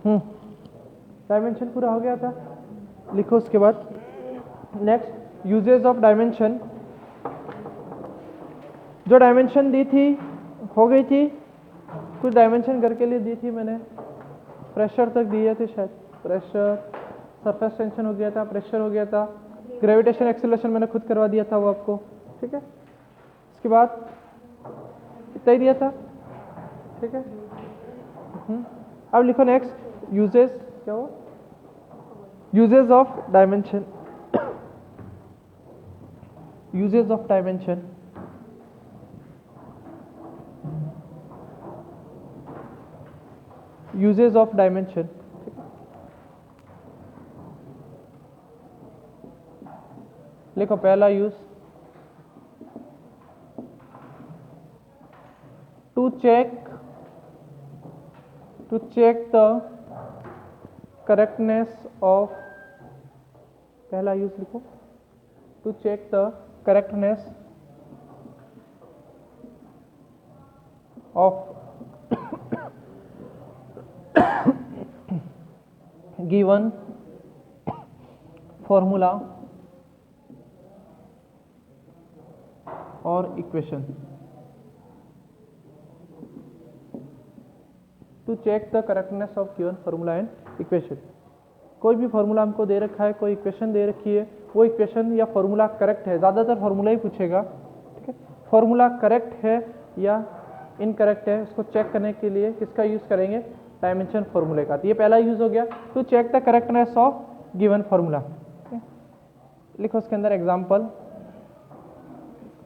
Dimension पूरा हो गया था, लिखो उसके बाद। Next uses of dimension. जो डायमेंशन दी थी हो गई थी, कुछ डायमेंशन घर के लिए दी थी मैंने, प्रेशर तक दिए थे शायद, प्रेशर, सरफेस टेंशन हो गया था, प्रेशर हो गया था, ग्रेविटेशन एक्सेलरेशन मैंने खुद करवा दिया था वो आपको, ठीक है। इसके बाद इतना ही दिया था, ठीक है। अब लिखो नेक्स्ट यूजेस, क्या हो, uses of dimension. Uses of dimension, uses of dimension, लिखो पहला use, to check the correctness of, पहला यूज लिखो, to check the correctness of given formula और equation. To check the correctness of given formula and equation. कोई भी formula हमको दे रखा है, कोई इक्वेशन दे रखी है, वो इक्वेशन या फॉर्मूला करेक्ट है, ज़्यादातर फॉर्मूला ही पूछेगा, ठीक है। फॉर्मूला करेक्ट है या इनकरेक्ट है, उसको चेक करने के लिए किसका यूज़ करेंगे, डायमेंशन फॉर्मूले का। तो ये पहला यूज़ हो गया, to check the correctness of given formula. लिखो उसके अंदर एग्जाम्पल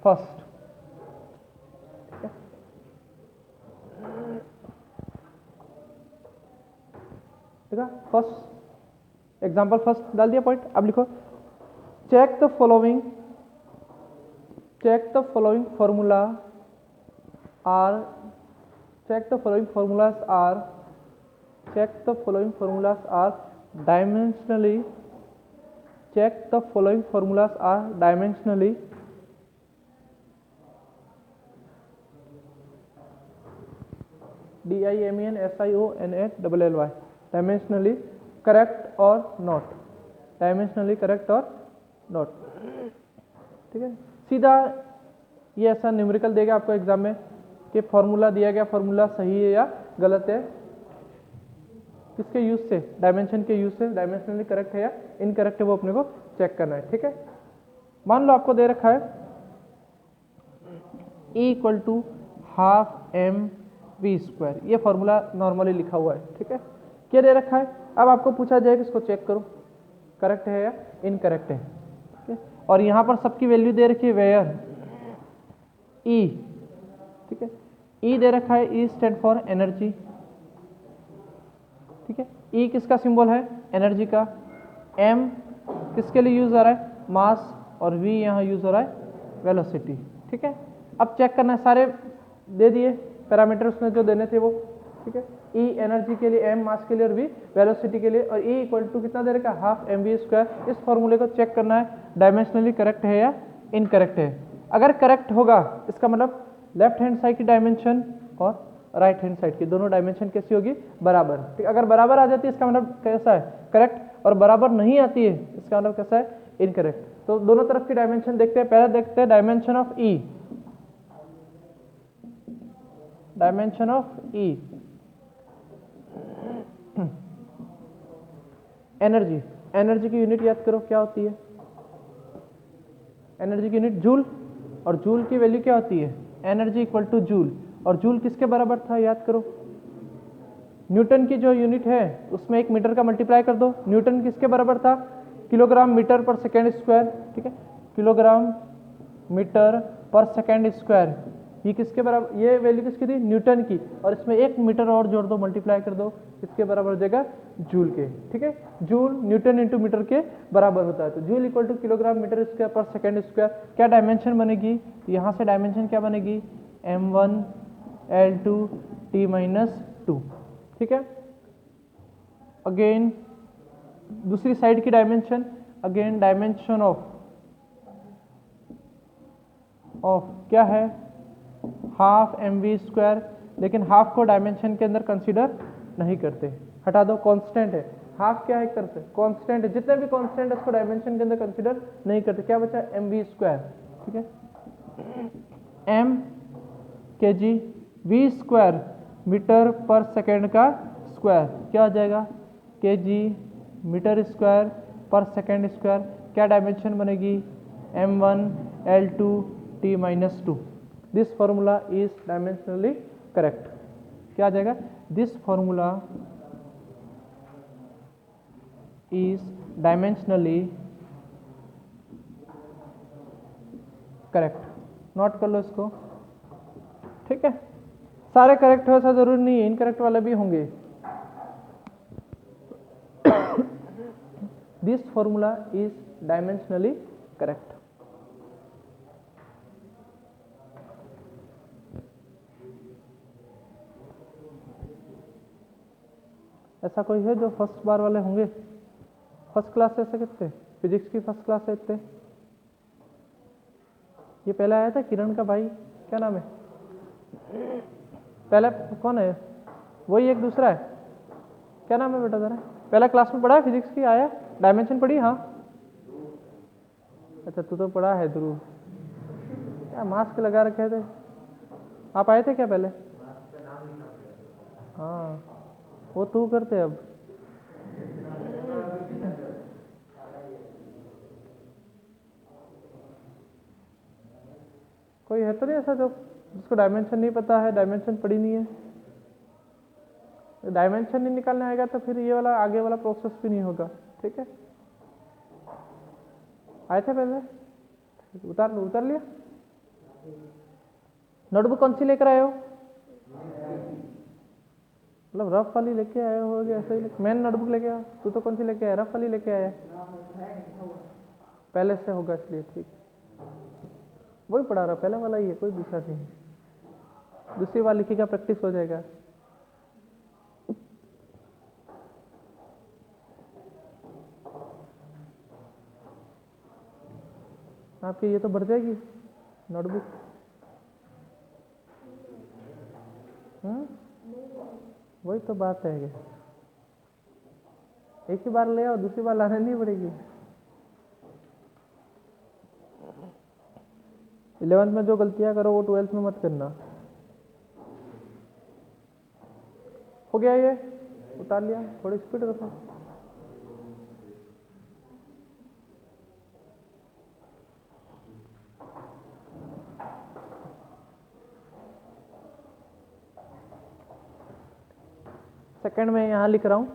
फर्स्ट, ठीक है। फर्स्ट एग्जाम्पल फर्स्ट डाल दिया पॉइंट। अब लिखो check the following formula are, check the following formulas are dimensionally, check the following formulas are dimensionally DIMENSIONALLY, dimensionally correct or not, dimensionally correct or not, ठीक है। सीधा ये ऐसा न्यूमेरिकल देगा आपको एग्जाम में कि फॉर्मूला दिया गया, फॉर्मूला सही है या गलत है, किसके यूज से, डायमेंशन के यूज से, डायमेंशनली करेक्ट है या इनकरेक्ट है, वो अपने को चेक करना है, ठीक है। मान लो आपको दे रखा है E equal to half mv², ये फॉर्मूला नॉर्मली लिखा हुआ है, ठीक है। क्या दे रखा है, अब आपको पूछा जाए कि इसको चेक करो करेक्ट है या इनकरेक्ट है, ठीक है। और यहाँ पर सबकी वैल्यू दे रखी है, वेयर E, ठीक है। E दे रखा है, E स्टैंड फॉर एनर्जी, ठीक है। E किसका सिंबल है, एनर्जी का। M किसके लिए यूज हो रहा है, मास, और V यहाँ यूज हो रहा है वेलोसिटी, ठीक है। अब चेक करना है, सारे दे दिए पैरामीटर उसने जो देने थे वो, ठीक है। E एनर्जी के लिए, M मास के लिए और V वेलोसिटी के लिए, और E इक्वल टू कितना दे रखा है, हाफ mv²। इस फॉर्मूले को चेक करना है डायमेंशनली करेक्ट है या इनकरेक्ट है। अगर करेक्ट होगा इसका मतलब लेफ्ट हैंड साइड की डायमेंशन और राइट हैंड साइड की दोनों डायमेंशन कैसी होगी, बराबर, ठीक। अगर बराबर आ जाती है इसका मतलब कैसा है, करेक्ट, और बराबर नहीं आती है इसका मतलब कैसा है, इनकरेक्ट। तो दोनों तरफ की डायमेंशन देखते हैं। पहले देखते हैं dimension of E, dimension of E, energy, energy की यूनिट याद करो क्या होती है, एनर्जी की यूनिट जूल, और जूल की वैल्यू क्या होती है, एनर्जी इक्वल टू जूल, और जूल किसके बराबर था याद करो, न्यूटन की जो यूनिट है उसमें 1 मीटर का मल्टीप्लाई कर दो। न्यूटन किसके बराबर था, kilogram metre per second square, ठीक है, kilogram metre per second square, ये किसके बराबर, ये वैल्यू किसकी थी, न्यूटन की, और इसमें 1 मीटर और जोड़ दो, मल्टीप्लाई कर दो, किसके बराबर हो जाएगा, जूल के, ठीक है। जूल न्यूटन इंटू मीटर के बराबर होता है, तो joule equal to kilogram metre square per second square. क्या डायमेंशन बनेगी, यहाँ से डायमेंशन क्या बनेगी, m1L2T-2, ठीक है। अगेन दूसरी साइड की डायमेंशन, अगेन डायमेंशन ऑफ क्या है, हाफ mv², लेकिन हाफ को डायमेंशन के अंदर कंसीडर नहीं करते, हटा दो, कांस्टेंट है, हाफ क्या है एक तरह से कांस्टेंट है, जितने भी कांस्टेंट है उसको डायमेंशन के अंदर कंसीडर नहीं करते, क्या बचा एम वी स्क्वायर, ठीक है, एम के जी we square metre per second का स्क्वायर, क्या हो जाएगा के जी metre square per second square, क्या डायमेंशन बनेगी m1 l2 t minus 2, this formula is dimensionally correct, क्या आ जाएगा this formula is dimensionally correct, note कर लो इसको, ठीक है, सारे करेक्ट हो ऐसा जरूरी नहीं है, इनकरेक्ट वाले भी होंगे। This formula is dimensionally correct. ऐसा कोई है जो फर्स्ट बार वाले होंगे, फर्स्ट क्लास से ऐसे कितने, फिजिक्स की फर्स्ट क्लास से इतने, ये पहले आया था किरण का भाई, क्या नाम है पहले, कौन है वही एक दूसरा है, क्या नाम है बेटा जरा, पहला क्लास में पढ़ा है फिजिक्स की, आया डायमेंशन पढ़ी, हाँ अच्छा तू तो पढ़ा है ध्रुव, क्या मास्क लगा रखे थे, आप आए थे क्या पहले, हाँ वो तू करते अब, कोई है तो नहीं ऐसा जो जिसको डायमेंशन नहीं पता है, डायमेंशन पड़ी नहीं है, डायमेंशन नहीं निकालने आएगा तो फिर ये वाला आगे वाला प्रोसेस भी नहीं होगा, ठीक है, आए थे पहले, उतार लिया, नोटबुक कौन सी लेकर आए हो, मतलब रफ वाली लेके आए हो, ऐसे ही मैन नोटबुक लेके आओ, तू तो कौन सी लेके आया, रफ वाली लेके आया, पहले से होगा इसलिए, ठीक वही पढ़ा रहा, पहला वाला ही है, कोई दूसरा नहीं, दूसरी वाला लिखिएगा प्रैक्टिस हो जाएगा। आपकी ये तो बढ़ जाएगी नोटबुक, वही तो बात है, एक ही बार ले आओ, दूसरी बार लाने नहीं पड़ेगी। 11th में जो गलतियां करो वो 12th में मत करना। हो गया ये, उतार लिया, थोड़ी स्पीड रखो। सेकंड में यहाँ लिख रहा हूँ,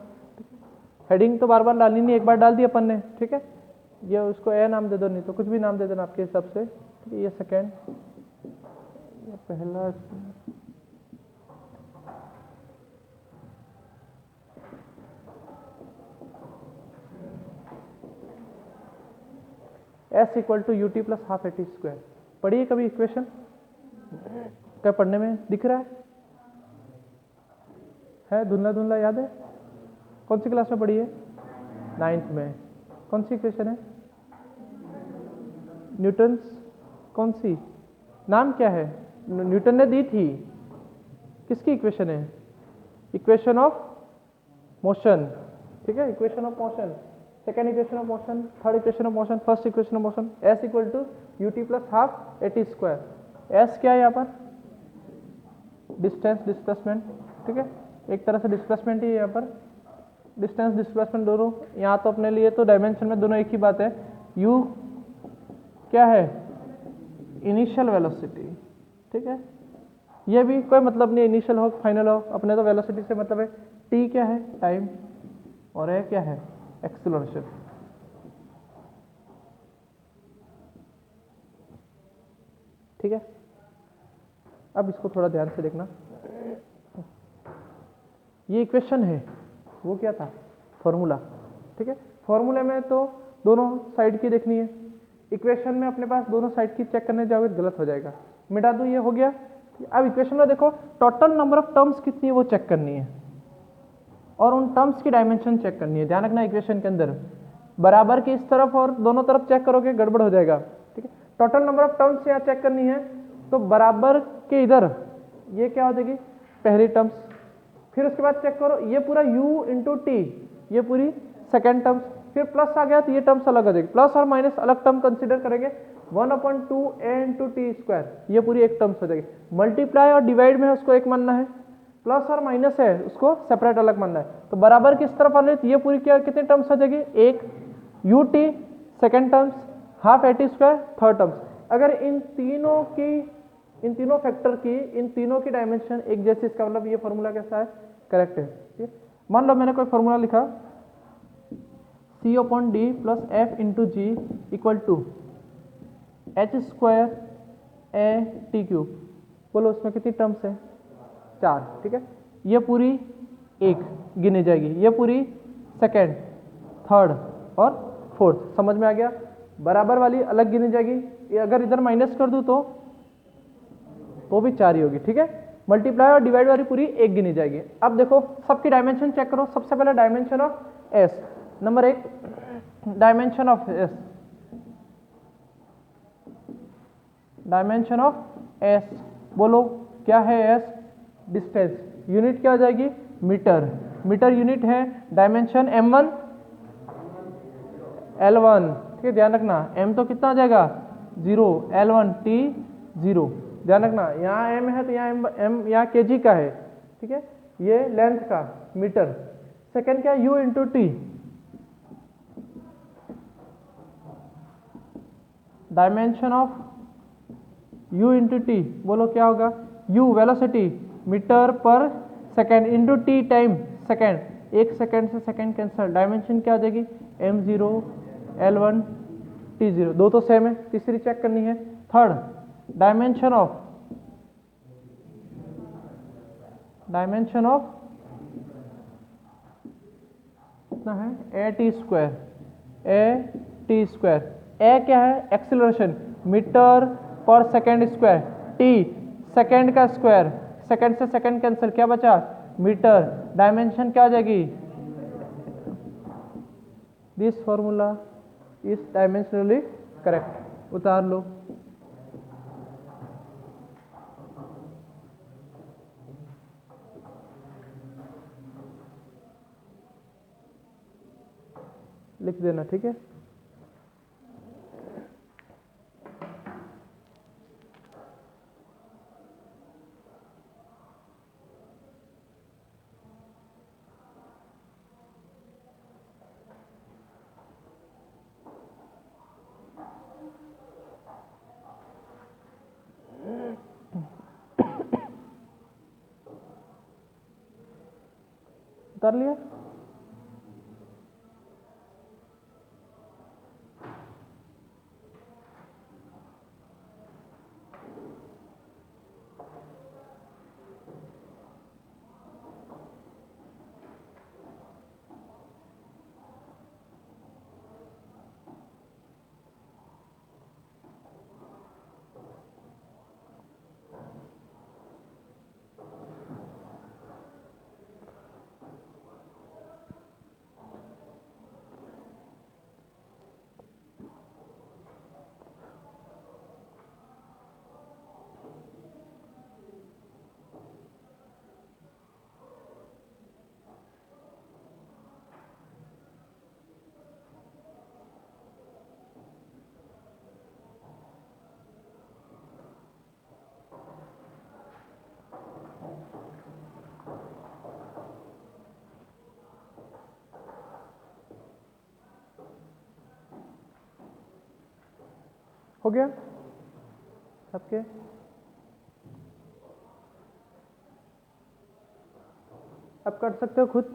हेडिंग तो बार बार डालनी नहीं, एक बार डाल दी अपन ने, ठीक है, ये उसको ए नाम दे दो, नहीं तो कुछ भी नाम दे देना आपके हिसाब से, ठीक है, ये सेकंड, ये पहला, S equal to u t plus half a t square, पढ़िए कभी इक्वेशन, क्या पढ़ने में दिख रहा है धुंधला धुंधला याद है, कौन सी क्लास में पढ़ी है, 9th में, कौन सी इक्वेशन है, न्यूटन्स, कौन सी, नाम क्या है, न्यूटन ने दी थी, किसकी इक्वेशन है, इक्वेशन ऑफ मोशन, ठीक है, equation of motion, second equation of motion, third equation of motion, first equation of motion, S equal to u t plus half a t square, S क्या है यहाँ पर, डिस्टेंस डिस्प्लेसमेंट, ठीक है, एक तरह से डिस्प्लेसमेंट ही है यहाँ पर, डिस्टेंस डिस्प्लेसमेंट दोनों, यहाँ तो अपने लिए तो डायमेंशन में दोनों एक ही बात है, U क्या है, इनिशियल वेलोसिटी, ठीक है, ये भी कोई मतलब नहीं, इनिशियल हो फाइनल हो, अपने तो वेलोसिटी से मतलब है, T क्या है, टाइम, और A क्या है, एक्सेलरेशन, ठीक है। अब इसको थोड़ा ध्यान से देखना, ये इक्वेशन है, वो क्या था, फॉर्मूला, ठीक है, फॉर्मूले में तो दोनों साइड की देखनी है, इक्वेशन में अपने पास दोनों साइड की चेक करने जाओगे गलत हो जाएगा, मिटा दो, ये हो गया। अब इक्वेशन में देखो टोटल नंबर ऑफ टर्म्स कितनी है वो चेक करनी है, और उन टर्म्स की डायमेंशन चेक करनी है, ध्यान रखना इक्वेशन के अंदर बराबर की इस तरफ और दोनों तरफ चेक करोगे गड़बड़ हो जाएगा, ठीक है, टोटल नंबर ऑफ टर्म्स यहाँ चेक करनी है, तो बराबर के इधर ये क्या हो जाएगी, पहली टर्म्स, फिर उसके बाद चेक करो ये पूरा u इंटू टी, ये पूरी सेकेंड टर्म्स, फिर प्लस आ गया तो ये टर्म्स अलग हो जाएगी, प्लस और माइनस अलग टर्म कंसीडर करेंगे, 1/2 a इंटू टी स्क्वायर, ये पूरी एक टर्म्स हो जाएगी, मल्टीप्लाई और डिवाइड में है उसको एक मानना है, प्लस और माइनस है उसको सेपरेट अलग मानना है, तो बराबर किस तरफ आने तो ये पूरी क्या कितनी टर्म्स हो जाएगी, एक U T second terms, half a t square third terms. अगर इन तीनों फैक्टर की इन तीनों की डायमेंशन एक जैसे, इसका मतलब ये फॉर्मूला कैसा है, करेक्ट है। ठीक है, मान लो मैंने कोई फॉर्मूला लिखा C/D plus F into G equal to H square a t cube, बोलो उसमें कितनी टर्म्स है, 4। ठीक है, ये पूरी एक गिनी जाएगी, ये पूरी सेकेंड थर्ड और फोर्थ, समझ में आ गया, बराबर वाली अलग गिनी जाएगी, अगर इधर माइनस कर दूं तो भी 4 ही होगी। ठीक है, मल्टीप्लाई और डिवाइड वाली पूरी एक गिनी जाएगी। अब देखो सबकी डायमेंशन चेक करो, सबसे पहले dimension of S, number 1 dimension of S, dimension of S बोलो क्या है, एस डिस्टेंस, यूनिट क्या हो जाएगी, मीटर, मीटर यूनिट है, डायमेंशन m1 L1। ठीक है, ध्यान रखना m तो कितना आ जाएगा 0, L1 T 0, ध्यान रखना यहाँ m है तो यहाँ m यहाँ kg का है। ठीक है, ये लेंथ का मीटर, सेकेंड क्या u into T, dimension of u into T, बोलो क्या होगा, u velocity metre per second into T time second, एक सेकेंड से सेकेंड कैंसिल, डायमेंशन क्या आ जाएगी m0 L1 T0, दो तो सेम है, तीसरी चेक करनी है, थर्ड डायमेंशन ऑफ कितना है ए टी स्क्वायर, ए क्या है acceleration, metre per second square, T second का स्क्वायर, सेकेंड से सेकेंड कैंसिल, क्या बचा मीटर, डायमेंशन क्या आ जाएगी, this formula is dimensionally correct, उतार लो। लिख देना, ठीक है। उतार लिया, हो गया सबके, अब कर सकते हो खुद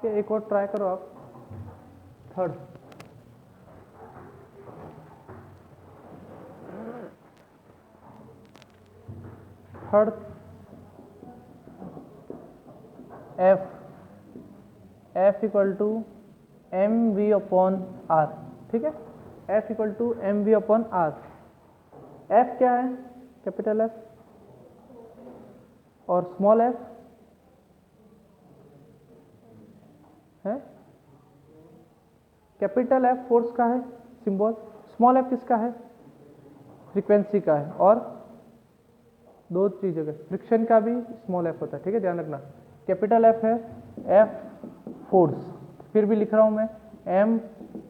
के, एक और ट्राई करो आप, third F equal to m v upon r. ठीक है, F equal to m v upon r. F क्या है, कैपिटल एफ, और स्मॉल एफ है, कैपिटल एफ फोर्स का है सिंबल, स्मॉल एफ किसका है, फ्रीक्वेंसी का है, और दो चीजों का फ्रिक्शन का भी स्मॉल एफ होता है। ठीक है, ध्यान रखना, कैपिटल एफ है, एफ फोर्स, फिर भी लिख रहा हूं मैं, m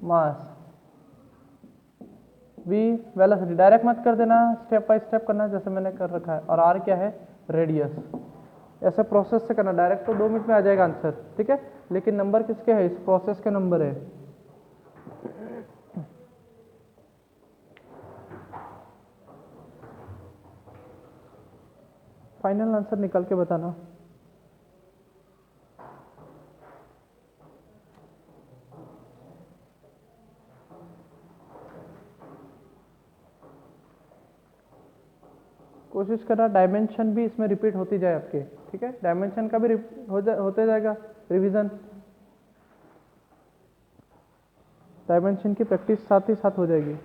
mass, v velocity. Direct मत कर देना, स्टेप बाय स्टेप करना जैसे मैंने कर रखा है। और आर क्या है, रेडियस। ऐसे प्रोसेस से करना, डायरेक्ट तो 2 मिनट में आ जाएगा आंसर, ठीक है, लेकिन नंबर किसके है, इस प्रोसेस के नंबर है। फाइनल आंसर निकाल के बताना। कोशिश करना डायमेंशन भी इसमें रिपीट होती जाए आपके, ठीक है, डायमेंशन का भी होते जाएगा रिवीजन, डायमेंशन की प्रैक्टिस साथ ही साथ हो जाएगी।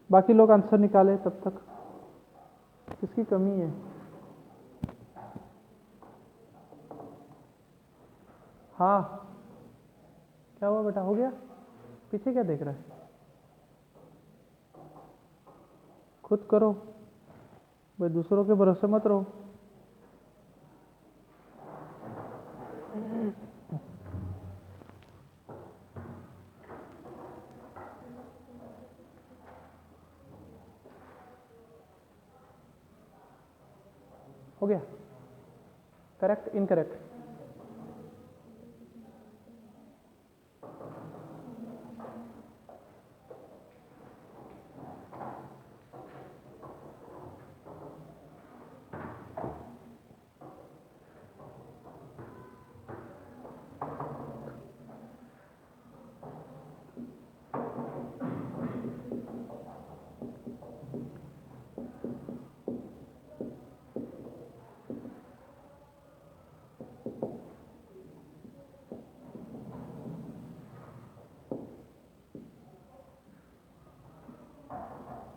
बाकी लोग आंसर निकाले तब तक, किसकी कमी है। हाँ क्या हुआ बेटा, हो गया, पीछे क्या देख रहा है, खुद करो भाई, दूसरों के भरोसे मत रहो। हो गया, करेक्ट इनकरेक्ट,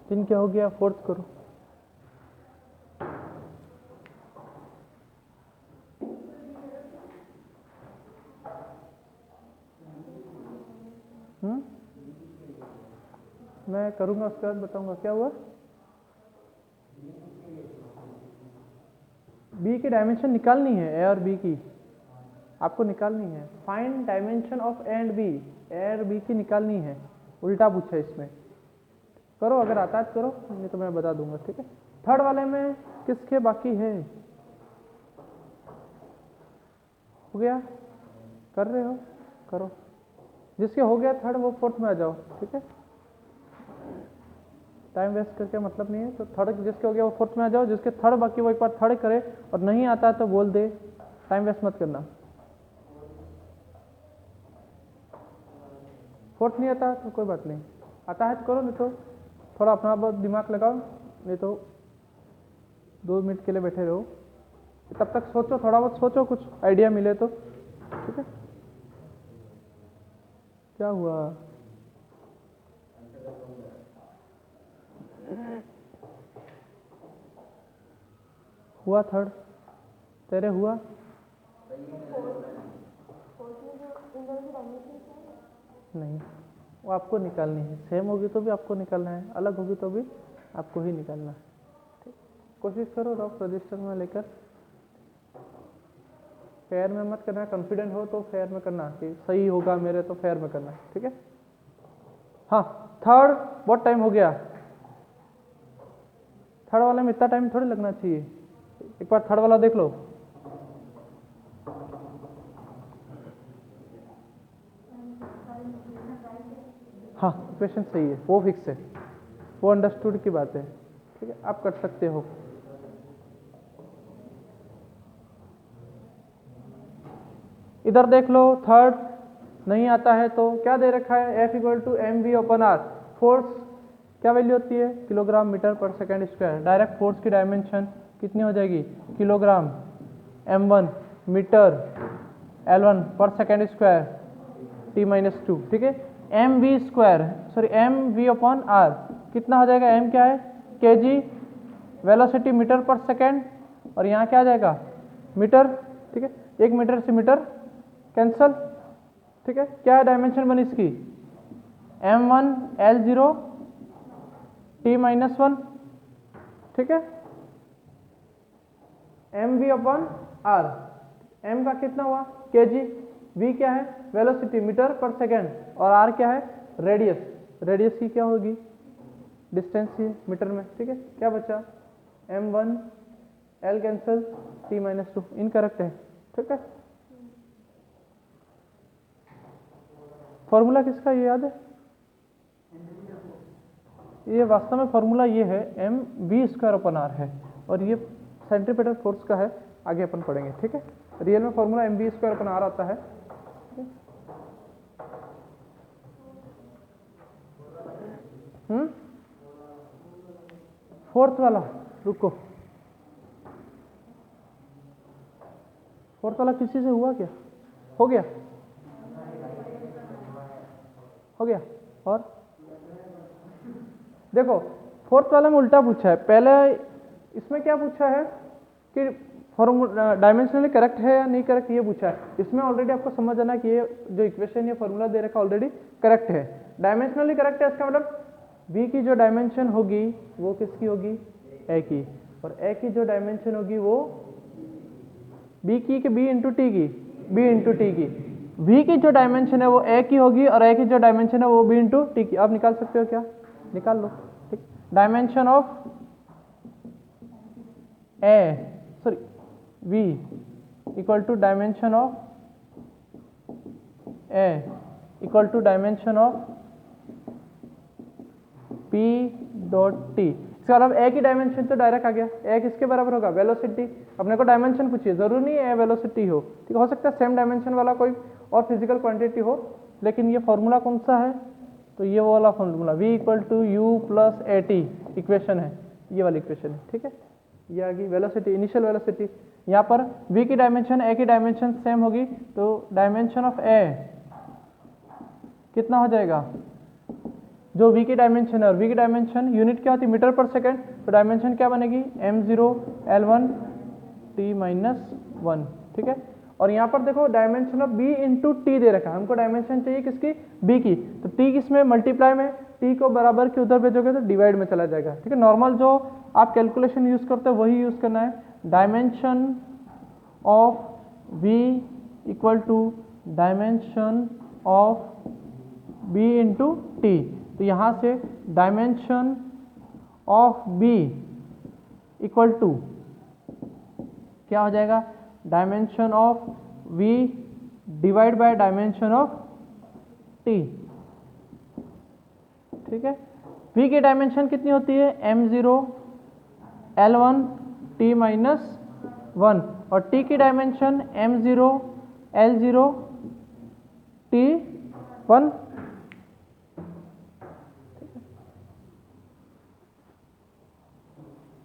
तीन क्या हो गया, फोर्थ करो। मैं करूंगा उसके बाद बताऊंगा क्या हुआ। बी की डायमेंशन निकालनी है, ए और बी की आपको निकालनी है। Find dimension of A and B, A और बी की निकालनी है, उल्टा पूछा है इसमें। करो, अगर आता है करो, नहीं तो मैं बता दूंगा, ठीक है। थर्ड वाले में किसके बाकी है, हो गया, कर रहे हो, करो, जिसके हो गया थर्ड वो फोर्थ में आ जाओ, ठीक है, टाइम वेस्ट करके मतलब नहीं है। तो थर्ड जिसके हो गया वो फोर्थ में आ जाओ, जिसके थर्ड बाकी वो एक बार थर्ड करे, और नहीं आता तो बोल दे, टाइम वेस्ट मत करना। फोर्थ नहीं आता तो कोई बात नहीं, आता है तो करो, नहीं तो थोड़ा अपना बहुत दिमाग लगाओ, नहीं तो 2 मिनट के लिए बैठे रहो, तब तक सोचो, थोड़ा बहुत सोचो, कुछ आइडिया मिले तो, ठीक है। क्या हुआ, हुआ थर्ड, तेरे हुआ नहीं, वो आपको निकालनी है, सेम होगी तो भी आपको निकालना है, अलग होगी तो भी आपको ही निकालना है, ठीक। कोशिश करो रफ रजिस्टर में लेकर, फेयर में मत करना, कॉन्फिडेंट हो तो फेयर में करना, कि सही होगा मेरे तो फेयर में करना, ठीक है। हाँ थर्ड बहुत टाइम हो गया, थर्ड वाले में इतना टाइम थोड़ी लगना चाहिए, एक बार थर्ड वाला देख लो। हाँ इक्वेशन सही है, वो फिक्स है, वो अंडरस्टूड की बात है, ठीक है, आप कर सकते हो। इधर देख लो, थर्ड नहीं आता है तो क्या दे रखा है, F equal to m v upon r, force क्या वैल्यू होती है, kilogram metre per second square, direct force की डायमेंशन कितनी हो जाएगी, किलोग्राम, m1 मीटर, L1 पर सेकेंड स्क्वायर, t-2, ठीक है। mv square, sorry mv upon r कितना हो जाएगा, m क्या है, kg, velocity metre per second, और यहाँ क्या आ जाएगा, मीटर, ठीक है। 1 मीटर से मीटर कैंसल, ठीक है। क्या है डायमेंशन बनी इसकी, m1 L0 t-1, ठीक है। mv अपॉन r, m का कितना हुआ, kg, v क्या है, वेलोसिटी मीटर पर सेकेंड, और r क्या है, रेडियस, रेडियस की क्या होगी, डिस्टेंस ही मीटर में, ठीक है। क्या बचा, m1 l cancel, t-2, incorrect है, ठीक है। फॉर्मूला किसका ये याद है, ये वास्तव में फॉर्मूला ये है mv स्क्वायर अपन r है, और ये सेंट्रीपिटल फोर्स का है, आगे अपन पढ़ेंगे, ठीक है। रियल में formula mv square upon r आता है, फोर्थ वाला, रुको, फोर्थ वाला किसी से हुआ क्या, हो गया, हो गया। और देखो फोर्थ वाला में उल्टा पूछा है, पहले इसमें क्या पूछा है कि फॉर्मूला डायमेंशनली करेक्ट है या नहीं करेक्ट, ये पूछा है। इसमें ऑलरेडी आपको समझ आना कि ये जो इक्वेशन या फॉर्मूला दे रखा ऑलरेडी करेक्ट है, डायमेंशनली करेक्ट है, इसका मतलब v की जो डायमेंशन होगी वो किसकी होगी, a की, और a की जो डायमेंशन होगी वो b की, b इंटू टी की, b इंटू टी की, v की जो डायमेंशन है वो a की होगी, और a की जो डायमेंशन है वो b इंटू टी की। आप निकाल सकते हो क्या, निकाल लो, ठीक। Dimension of a, sorry v equal to dimension of a equal to dimension of p dot t. इसका मतलब a की डायमेंशन तो डायरेक्ट आ गया, a किसके बराबर होगा, वेलोसिटी, अपने को डायमेंशन पूछिए, जरूरी नहीं है वेलोसिटी हो, ठीक, हो सकता है सेम डायमेंशन वाला कोई और फिजिकल क्वांटिटी हो, लेकिन ये फॉर्मूला कौन सा है, तो ये वो वाला formula v equal to u plus a t equation है, ये वाली इक्वेशन है, ठीक है। ये आ गई वेलोसिटी, इनिशियल वेलोसिटी। यहाँ पर v की डायमेंशन a की डायमेंशन सेम होगी, तो डायमेंशन ऑफ a कितना हो जाएगा, जो v की डायमेंशन है, और v की डायमेंशन यूनिट क्या होती है, मीटर पर सेकेंड, तो डायमेंशन क्या बनेगी, m0 L1 t-1, ठीक है। और यहाँ पर देखो dimension of b into T दे रखा है, हमको डायमेंशन चाहिए किसकी, b की, तो t किसमें, मल्टीप्लाई में, t को बराबर के उधर भेजोगे तो डिवाइड में चला जाएगा, ठीक है। नॉर्मल जो आप कैलकुलेशन यूज करते हो वही यूज करना है, dimension of v equal to dimension of b into t, तो यहाँ से dimension of b equal to क्या हो जाएगा, dimension of v divide by dimension of t, ठीक है। v की डायमेंशन कितनी होती है, m0 L1 t-1, और t की डायमेंशन m0 L0 t-1,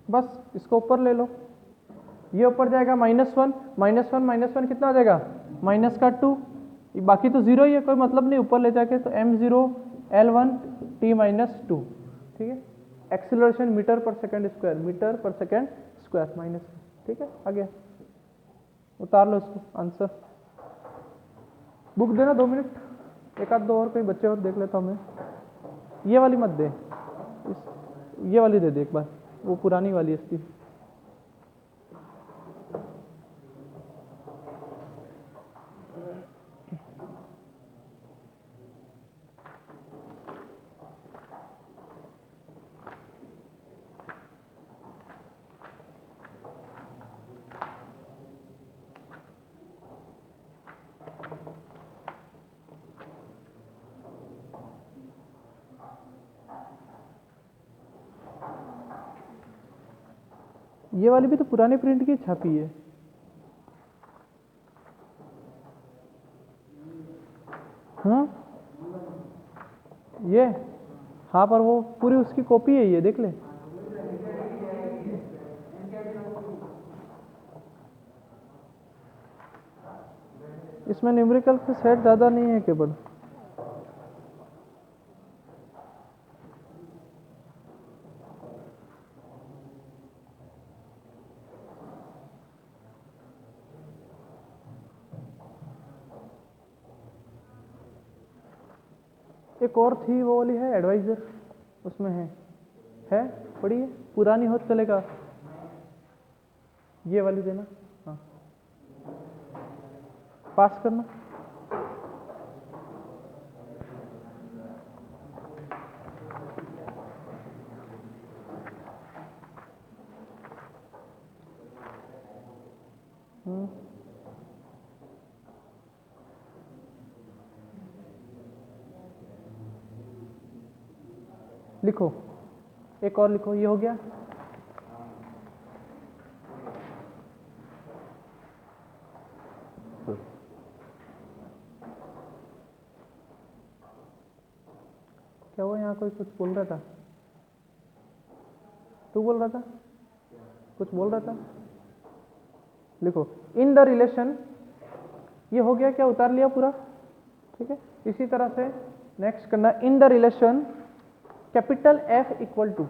बस इसको ऊपर ले लो, ये ऊपर जाएगा -1, -1 कितना हो जाएगा, माइनस का 2, बाकी तो जीरो ही है, कोई मतलब नहीं ऊपर ले जाके, तो m0 L1 t-2, ठीक है। Acceleration metre per second square, metre per second square minus, ठीक है। आ गया, उतार लो इसको आंसर, बुक देना 2 मिनट, एक आध दो और कोई बच्चे और देख लेता हूँ मैं, ये वाली मत दे, ये वाली दे दे एक बार, वो पुरानी वाली इसकी। ये वाली भी तो पुराने प्रिंट की छापी है, ये हाँ, पर वो पूरी उसकी कॉपी है, ये देख ले, इसमें न्यूमेरिकल के सेट ज़्यादा नहीं है केवल। एक और थी वो वाली है एडवाइजर, उसमें है पढ़ी है, पुरानी हो तो चलेगा, ये वाली देना। हाँ पास करना। लिखो, एक और लिखो, ये हो गया। क्या वो यहाँ कोई कुछ बोल रहा था? तू बोल रहा था, कुछ बोल रहा था? लिखो इन द रिलेशन, ये हो गया क्या, उतार लिया पूरा, ठीक है। इसी तरह से नेक्स्ट करना, in the relation capital F equal to,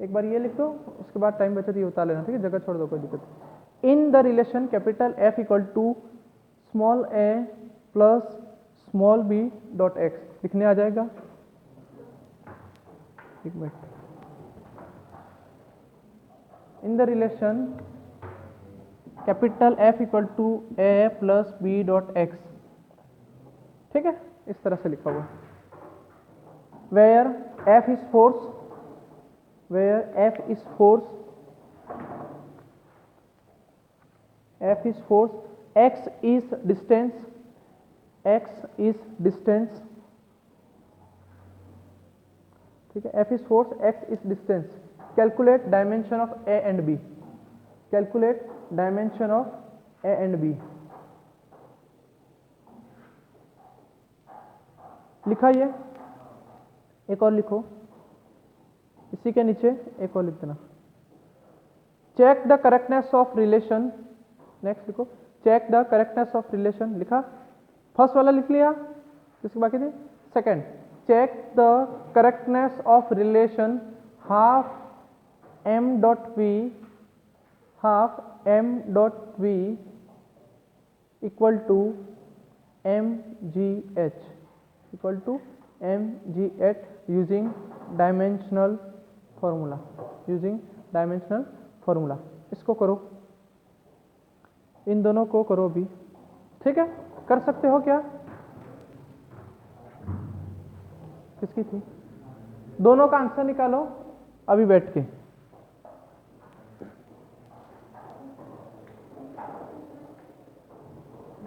एक बार ये लिख दो, उसके बाद टाइम बचे तो ये उतार लेना, ठीक है, जगह छोड़ दो, कोई दिक्कत। In the relation capital F equal to small a plus small b dot x लिखने आ जाएगा। एक minute, in the relation capital F equal to a plus b dot x, ठीक है, इस तरह से लिखा हुआ। Where F is force, where F is force, F is force, X is distance, X is distance, ठीक है, F is force, X is distance. Calculate dimension of A and B. Calculate dimension of A and B. लिखा ये, एक और लिखो, इसी के नीचे एक और लिख देना। Check the correctness of relation, next लिखो, check the correctness of relation, लिखा, फर्स्ट वाला लिख लिया, इसके बाकी थी second, check the correctness of relation half m dot v, half m dot v equal to mgh, equal to mgh using dimensional formula, using dimensional formula. इसको करो, इन दोनों को करो भी, ठीक है, कर सकते हो क्या? किसकी थी? दोनों का आंसर निकालो अभी बैठ के।